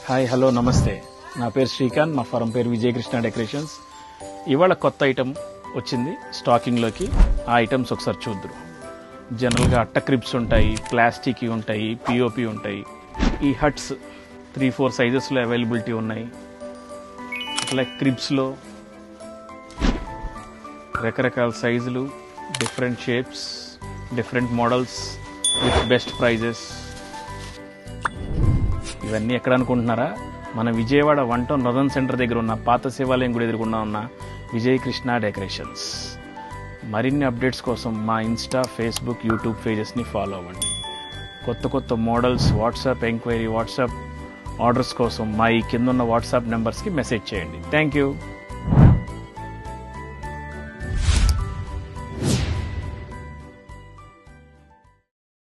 Hi hello నమస్తే. నా పేరు శ్రీకాంత్. మా ఫారం పేరు విజయ కృష్ణ డెకరేషన్స్. ఇవాళ కొత్త ఐటమ్ వచ్చింది స్టాకింగ్లోకి. ఆ ఐటమ్స్ ఒకసారి చూద్దురు. జనరల్గా అట్ట క్రిప్స్ ఉంటాయి, ప్లాస్టిక్ ఉంటాయి, పిఓపి ఉంటాయి. ఈ హట్స్ 3-4 సైజెస్లో అవైలబిలిటీ ఉన్నాయి. అట్లా క్రిప్స్లో రకరకాల సైజులు, different shapes, different models with best prices. ఇవన్నీ ఎక్కడ అనుకుంటున్నారా? మన విజయవాడ 1 టౌన్ రథన్ సెంటర్ దగ్గర ఉన్న పాత శివాలయం గుడి ఎదురుకుండా ఉన్న విజయ కృష్ణ డెకరేషన్స్. మరిన్ని అప్డేట్స్ కోసం మా ఇన్స్టా, ఫేస్బుక్, యూట్యూబ్ పేజెస్ని ఫాలో అవ్వండి. కొత్త models, WhatsApp enquiry, WhatsApp orders కోసం మా ఈ కింద ఉన్న వాట్సాప్ నెంబర్స్కి మెసేజ్ చేయండి. Thank you.